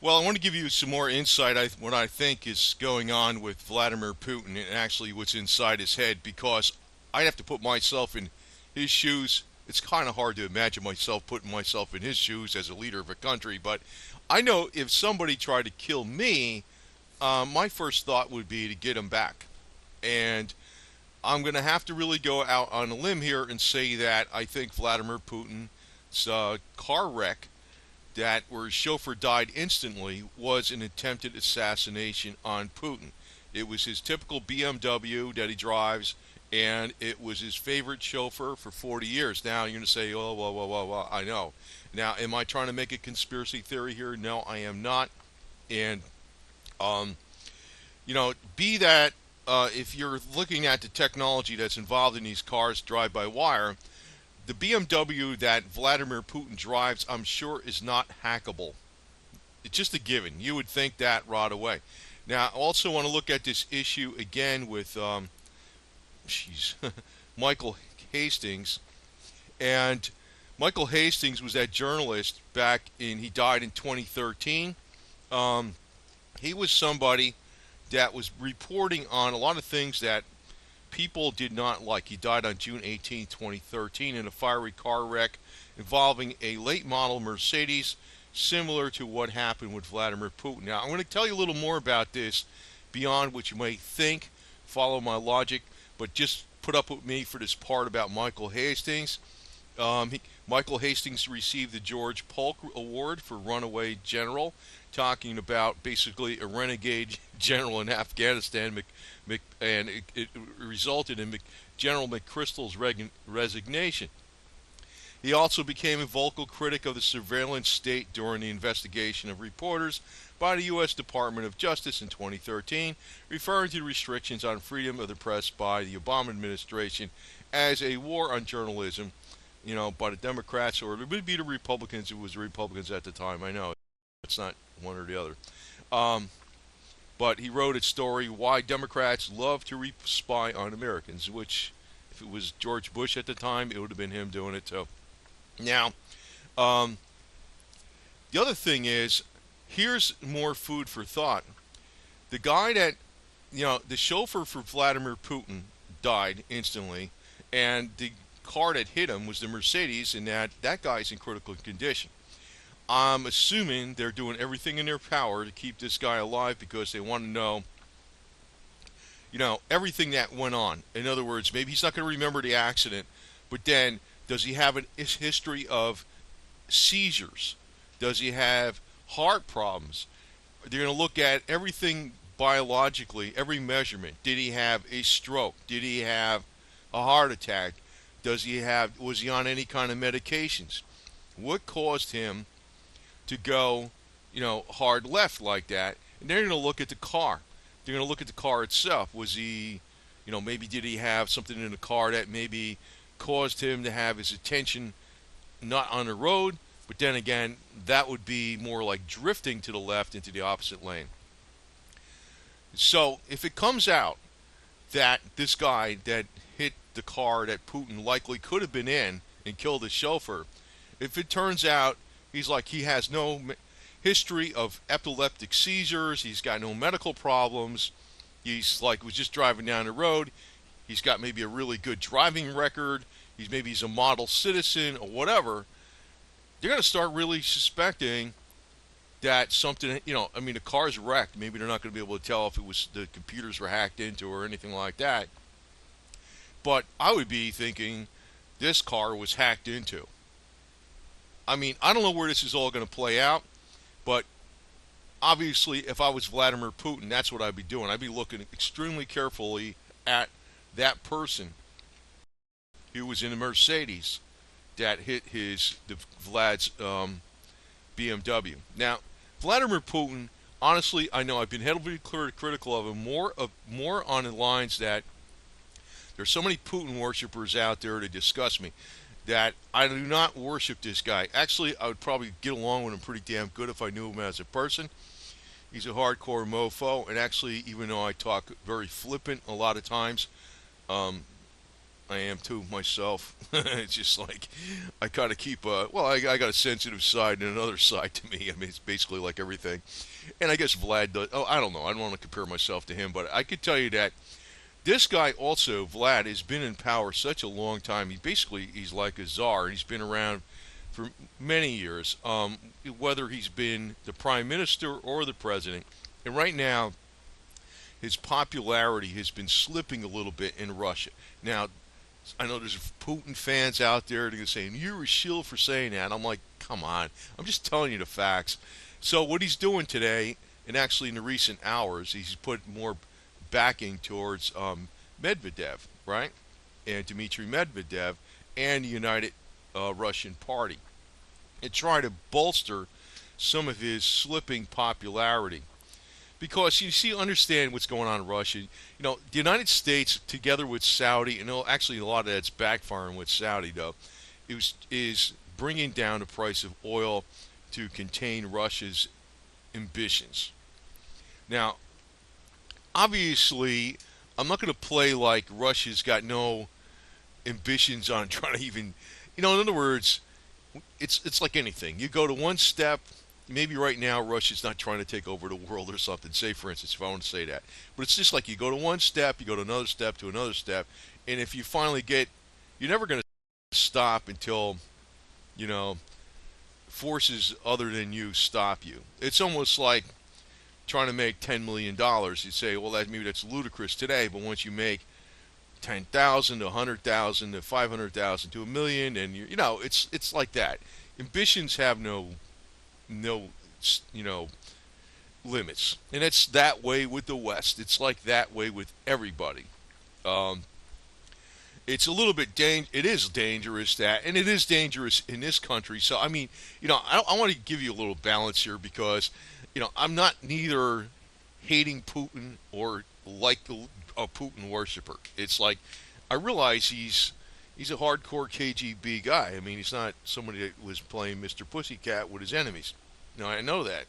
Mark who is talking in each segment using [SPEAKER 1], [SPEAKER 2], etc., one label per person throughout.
[SPEAKER 1] Well, I want to give you some more insight what I think is going on with Vladimir Putin and actually what's inside his head because I have to put myself in his shoes. It's kind of hard to imagine myself putting myself in his shoes as a leader of a country, but I know if somebody tried to kill me, my first thought would be to get him back. And I'm going to have to really go out on a limb here and say that I think Vladimir Putin's car wreck that where his chauffeur died instantly was an attempted assassination on Putin. It was his typical BMW that he drives, and it was his favorite chauffeur for 40 years. Now you're going to say, oh, well, I know. Now, am I trying to make a conspiracy theory here? No, I am not. And, um, be that if you're looking at the technology that's involved in these cars drive-by-wire, the BMW that Vladimir Putin drives, I'm sure, is not hackable. It's just a given. You would think that right away. Now, I also want to look at this issue again with, Michael Hastings. And Michael Hastings was that journalist he died in 2013. Um, he was somebody that was reporting on a lot of things that people did not like. He died on June 18, 2013, in a fiery car wreck involving a late model Mercedes, similar to what happened with Vladimir Putin. Now, I'm going to tell you a little more about this beyond what you may think. Follow my logic, but just put up with me for this part about Michael Hastings. Michael Hastings received the George Polk Award for Runaway General, talking about basically a renegade general in Afghanistan, and it resulted in General McChrystal's resignation. He also became a vocal critic of the surveillance state during the investigation of reporters by the U.S. Department of Justice in 2013, referring to the restrictions on freedom of the press by the Obama administration as a war on journalism, by the Democrats, or it would be the Republicans. It was the Republicans at the time. I know it's not one or the other. But he wrote a story, Why Democrats Love to Spy on Americans, which, if it was George Bush at the time, it would have been him doing it too. Now, um, the other thing is, here's more food for thought. The guy that, the chauffeur for Vladimir Putin died instantly, and the car that hit him was the Mercedes, and that guy's in critical condition. I'm assuming they're doing everything in their power to keep this guy alive because they want to know, everything that went on. In other words, maybe he's not going to remember the accident, but then does he have a history of seizures? Does he have heart problems? They're going to look at everything biologically, every measurement. Did he have a stroke? Did he have a heart attack? Was he on any kind of medications? What caused him to go, hard left like that? And they're going to look at the car. They're going to look at the car itself. Was he, maybe did he have something in the car that maybe caused him to have his attention not on the road, but then again, that would be more like drifting to the left into the opposite lane. So if it comes out that this guy that hit the car that Putin likely could have been in and killed his chauffeur, if it turns out he has no history of epileptic seizures, he's got no medical problems, was just driving down the road, he's got maybe a really good driving record, he's a model citizen or whatever, they're going to start really suspecting that something, the car's wrecked. Maybe they're not going to be able to tell if it was the computers were hacked into or anything like that. But I would be thinking this car was hacked into. I don't know where this is all going to play out, but obviously, if I was Vladimir Putin, that's what I'd be doing. I'd be looking extremely carefully at that person who was in a Mercedes that hit Vlad's BMW. Now, Vladimir Putin, honestly, I know I've been heavily critical of him, more on the lines that there's so many Putin worshippers out there to disgust me that I do not worship this guy. Actually, I would probably get along with him pretty damn good if I knew him as a person. He's a hardcore mofo, and actually, even though I talk very flippant a lot of times, I am too myself. It's just like I kind of keep a well. I got a sensitive side and another side to me. I mean, it's basically like everything. And I guess Vlad does. Oh, I don't know. I don't want to compare myself to him, but I could tell you that this guy also, Vlad, has been in power such a long time. He's like a czar. He's been around for many years. Whether he's been the prime minister or the president, and right now his popularity has been slipping a little bit in Russia. Now, I know there's Putin fans out there that are saying you're a shill for saying that. I'm like, come on. I'm just telling you the facts. So what he's doing today, and actually in the recent hours, he's put more backing towards Medvedev, right, and Dmitry Medvedev and the United Russian Party, and try to bolster some of his slipping popularity. Because you see, understand what's going on in Russia. The United States, together with Saudi, and actually a lot of that's backfiring with Saudi, though, is bringing down the price of oil to contain Russia's ambitions. Now, obviously, I'm not going to play like Russia's got no ambitions on trying to even, in other words, it's like anything. You go to one step. Maybe right now Russia's not trying to take over the world or something. Say, for instance, if I want to say that, but it's just like you go to one step, you go to another step, to another step, and if you finally you're never going to stop until you know forces other than you stop you. It's almost like trying to make $10 million. You say, well, maybe that's ludicrous today, but once you make 10,000 to 100,000 to 500,000 to a million, and it's like that. Ambitions have no limits, and it's that way with the West. It's like that way with everybody. Um, it's a little bit it is dangerous, and it is dangerous in this country. So I mean, I want to give you a little balance here, because I'm not neither hating Putin or like a Putin worshiper. It's like I realize he's a hardcore KGB guy. I mean, he's not somebody that was playing Mr. Pussycat with his enemies. I know that,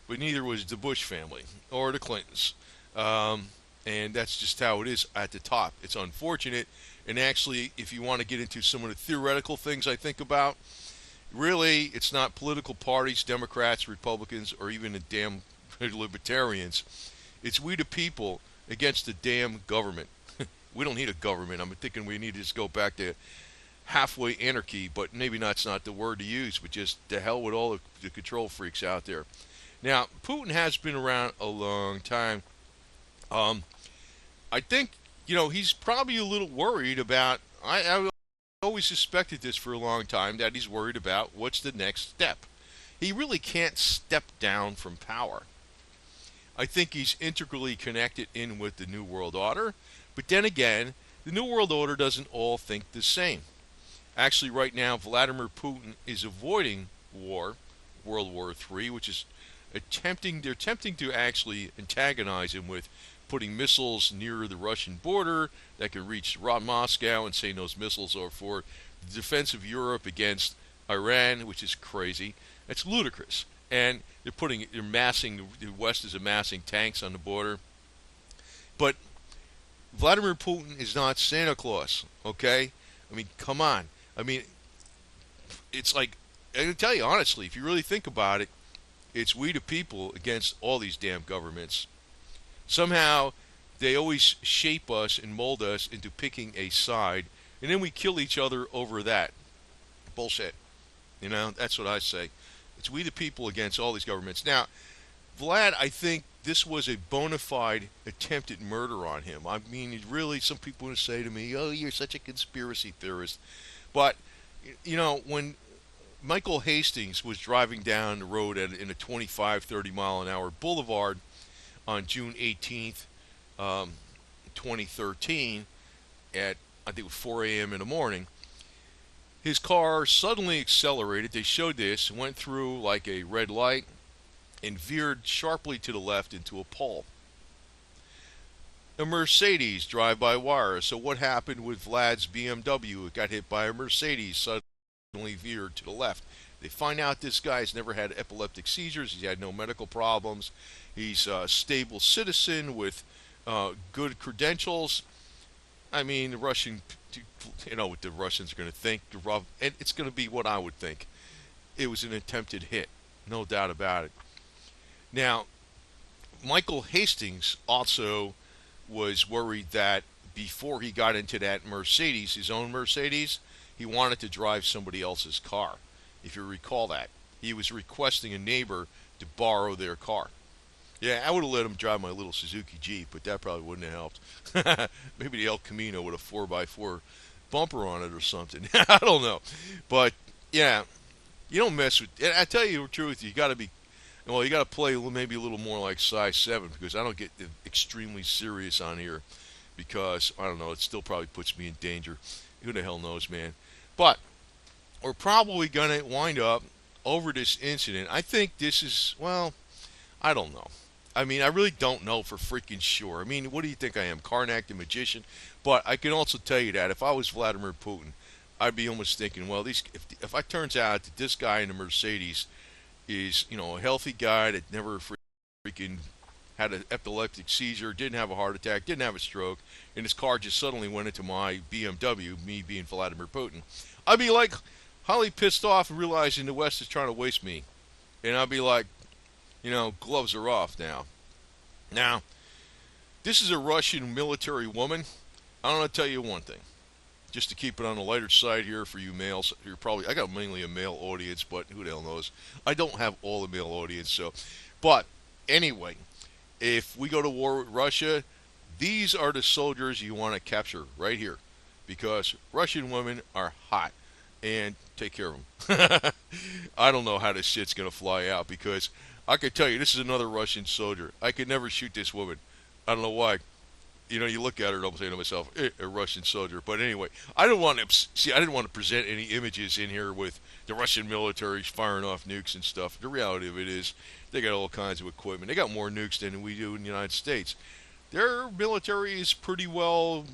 [SPEAKER 1] but neither was the Bush family or the Clintons. And that's just how it is at the top. It's unfortunate. And actually, if you want to get into some of the theoretical things I think about, really, it's not political parties, Democrats, Republicans, or even the damn libertarians. It's we the people against the damn government. We don't need a government. I'm thinking we need to just go back to halfway anarchy, but maybe that's not the word to use, but just the hell with all the control freaks out there. Now, Putin has been around a long time. I think, he's probably a little worried about, I always suspected this for a long time, that he's worried about what's the next step. He really can't step down from power. I think he's integrally connected in with the New World Order, but then again, the New World Order doesn't all think the same. Actually, right now, Vladimir Putin is avoiding war, World War III, which is they're attempting to actually antagonize him with putting missiles near the Russian border that can reach Moscow, and saying those missiles are for the defense of Europe against Iran, which is crazy. That's ludicrous. And the West is amassing tanks on the border. But Vladimir Putin is not Santa Claus, okay? I mean, come on. I mean, it's like, I can tell you honestly, if you really think about it, it's we the people against all these damn governments. Somehow, they always shape us and mold us into picking a side, and then we kill each other over that. Bullshit. That's what I say. It's we the people against all these governments. Now, Vlad, I think this was a bona fide attempted murder on him. I mean, really, some people would say to me, oh, you're such a conspiracy theorist. But, when Michael Hastings was driving down the road in a 25, 30 mile an hour boulevard on June 18th, 2013, at, I think it was 4 a.m. in the morning, his car suddenly accelerated. They showed this, went through like a red light, and veered sharply to the left into a pole. A Mercedes drive-by-wire. So what happened with Vlad's BMW? It got hit by a Mercedes, suddenly veered to the left. They find out this guy's never had epileptic seizures. He's had no medical problems. He's a stable citizen with good credentials. I mean, the Russian you know what the Russians are going to think, and it's going to be what I would think. It was an attempted hit, no doubt about it. Now, Michael Hastings also was worried that before he got into that Mercedes, his own Mercedes, he wanted to drive somebody else's car. If you recall that, he was requesting a neighbor to borrow their car. Yeah, I would have let him drive my little Suzuki Jeep, but that probably wouldn't have helped. Maybe the El Camino with a 4x4 bumper on it or something. I don't know. But, yeah, you don't mess with. I tell you the truth, you got to be. Well, you got to play maybe a little more like size 7 because I don't get extremely serious on here because, I don't know, it still probably puts me in danger. Who the hell knows, man? But we're probably going to wind up over this incident. I think this is, well, I don't know. I mean, I really don't know for freaking sure. I mean, what do you think I am, Karnak the magician? But I can also tell you that if I was Vladimir Putin, I'd be almost thinking, well, if it turns out that this guy in the Mercedes is, you know, a healthy guy that never freaking had an epileptic seizure, didn't have a heart attack, didn't have a stroke, and his car just suddenly went into my BMW, me being Vladimir Putin, I'd be like highly pissed off and realizing the West is trying to waste me. And I'd be like, you know, gloves are off now. Now, this is a Russian military woman. I want to tell you one thing. Just to keep it on the lighter side here for you males. I got mainly a male audience, but who the hell knows? I don't have all the male audience, so. But, anyway, if we go to war with Russia, these are the soldiers you want to capture right here. Because Russian women are hot. And take care of them. I don't know how this shit's going to fly out because I could tell you, this is another Russian soldier. I could never shoot this woman. I don't know why. You know, you look at her and I'm saying to myself, a Russian soldier. But anyway, I didn't want to present any images in here with the Russian military firing off nukes and stuff. The reality of it is they got all kinds of equipment. They got more nukes than we do in the United States. Their military is pretty well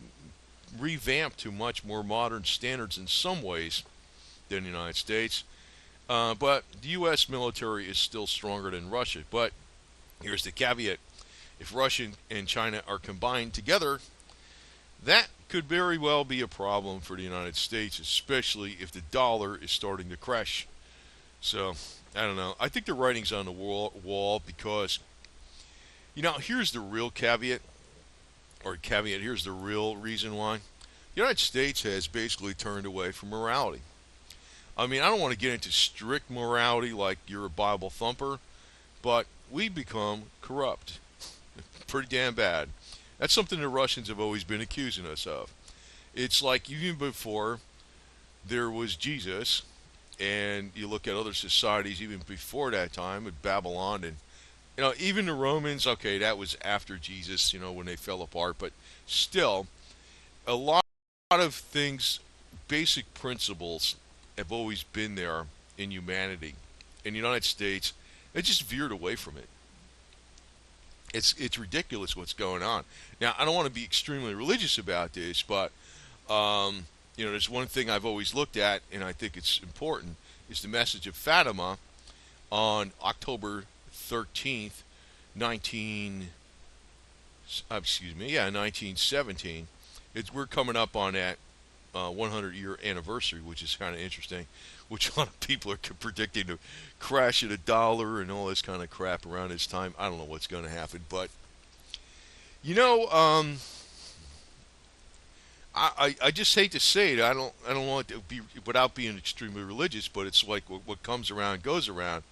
[SPEAKER 1] revamped to much more modern standards in some ways than the United States. But the U.S. military is still stronger than Russia. But here's the caveat. If Russia and China are combined together, that could very well be a problem for the United States, especially if the dollar is starting to crash. So, I don't know. I think the writing's on the wall because, you know, here's the real caveat. Here's the real reason why. The United States has basically turned away from morality. I mean, I don't want to get into strict morality like you're a Bible thumper, but we become corrupt. Pretty damn bad. That's something the Russians have always been accusing us of. It's like even before there was Jesus, and you look at other societies even before that time, with Babylon, and you know, even the Romans, okay, that was after Jesus, you know, when they fell apart, but still, a lot of things, basic principles have always been there in humanity. In the United States, they just veered away from it. It's ridiculous what's going on. Now, I don't want to be extremely religious about this, but you know, there's one thing I've always looked at, and I think it's important, is the Message of Fatima on October 13th, 1917. We're coming up on that 100-year anniversary, which is kind of interesting, which a lot of people are predicting to crash at $1 and all this kind of crap around this time. I don't know what's going to happen, but you know, I just hate to say it. I don't want it to be without being extremely religious, but it's like what comes around goes around.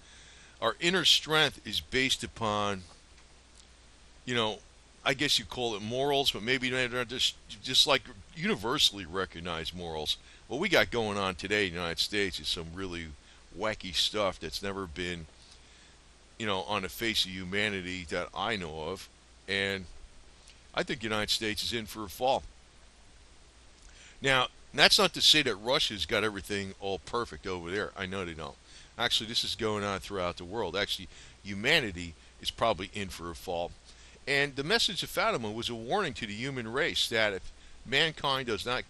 [SPEAKER 1] Our inner strength is based upon, you know, I guess you call it morals, but maybe they're not just like universally recognized morals. What we got going on today in the United States is some really wacky stuff that's never been, you know, on the face of humanity that I know of. And I think the United States is in for a fall. Now, that's not to say that Russia's got everything all perfect over there. I know they don't. Actually, this is going on throughout the world. Actually, humanity is probably in for a fall. And the Message of Fatima was a warning to the human race that if mankind does not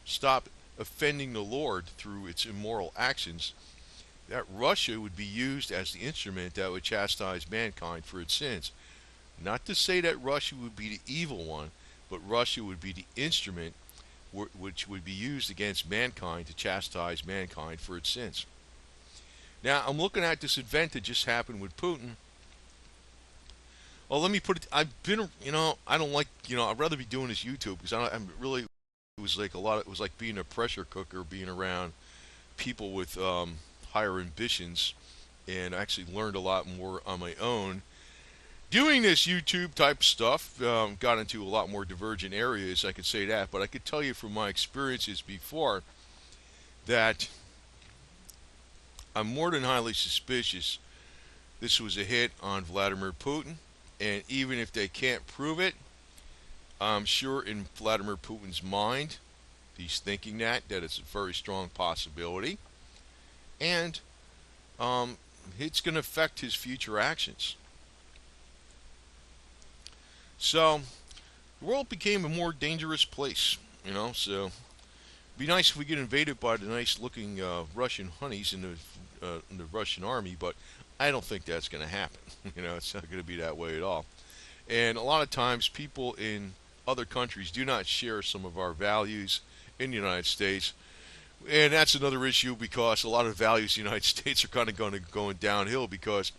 [SPEAKER 1] stop offending the Lord through its immoral actions, that Russia would be used as the instrument that would chastise mankind for its sins. Not to say that Russia would be the evil one, but Russia would be the instrument which would be used against mankind to chastise mankind for its sins. Now, I'm looking at this event that just happened with Putin. Well, let me put it. I've been, I don't like, I'd rather be doing this YouTube because I'm really. It was like a lot. It was like being a pressure cooker, being around people with higher ambitions, and I actually learned a lot more on my own doing this YouTube type stuff. Got into a lot more divergent areas. I could say that, but I could tell you from my experiences before that I'm more than highly suspicious this was a hit on Vladimir Putin. And even if they can't prove it, I'm sure in Vladimir Putin's mind, he's thinking that it's a very strong possibility. And it's going to affect his future actions. So, the world became a more dangerous place, so it'd be nice if we get invaded by the nice looking Russian honeys in the Russian army, but I don't think that's going to happen. It's not going to be that way at all. And a lot of times people in other countries do not share some of our values in the United States. And that's another issue because a lot of values in the United States are kind of going downhill because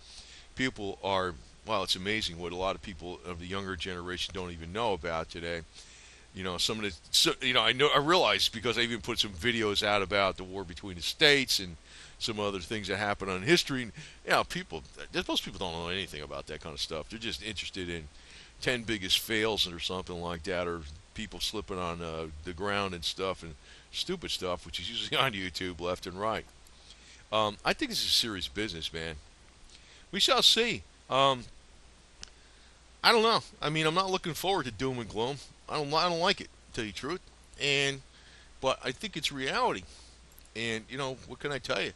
[SPEAKER 1] people are, well, it's amazing what a lot of people of the younger generation don't even know about today. Some of the, I realize because I even put some videos out about the war between the states and some other things that happen on history. Most people don't know anything about that kind of stuff. They're just interested in 10 biggest fails or something like that, or people slipping on the ground and stuff and stupid stuff, which is usually on YouTube left and right. I think this is serious business, man. We shall see. I don't know. I mean, I'm not looking forward to doom and gloom. I don't like it, to tell you the truth. But I think it's reality. And what can I tell you?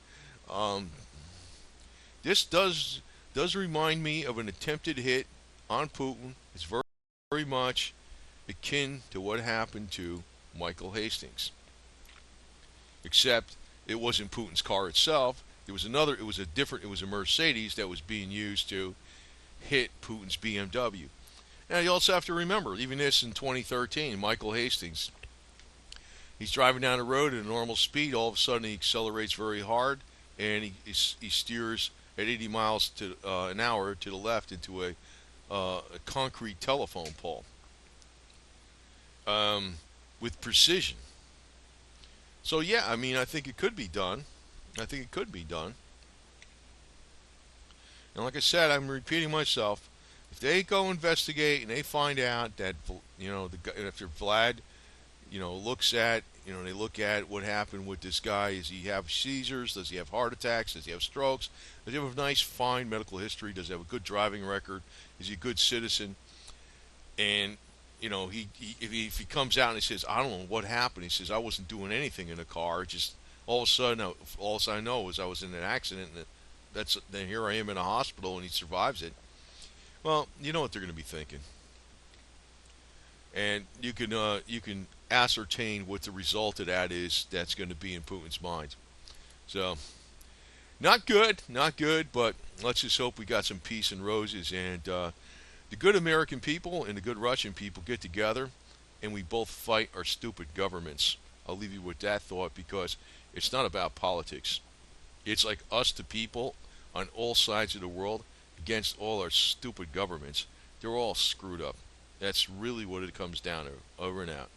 [SPEAKER 1] This does remind me of an attempted hit on Putin. It's very, very much akin to what happened to Michael Hastings, except it wasn't Putin's car itself. It was a Mercedes that was being used to hit Putin's BMW. Now you also have to remember, even this in 2013, Michael Hastings, he's driving down the road at a normal speed. All of a sudden, he accelerates very hard, and he steers at 80 miles an hour to the left into a concrete telephone pole with precision. So yeah, I mean, I think it could be done. And like I said, I'm repeating myself. If they go investigate and they find out that after Vlad looks at, they look at what happened with this guy. Does he have seizures? Does he have heart attacks? Does he have strokes? Does he have a nice, fine medical history? Does he have a good driving record? Is he a good citizen? And, if he comes out and he says, I don't know what happened. He says, I wasn't doing anything in the car. Just all of a sudden I know is I was in an accident, and then here I am in a hospital, and he survives it. Well, you know what they're going to be thinking. And you can ascertain what the result of that is. That's going to be in Putin's mind. So, not good, but let's just hope we got some peace and roses, and the good American people and the good Russian people get together, and we both fight our stupid governments. I'll leave you with that thought, because it's not about politics. It's like us, the people, on all sides of the world, against all our stupid governments. They're all screwed up. That's really what it comes down to. Over and out.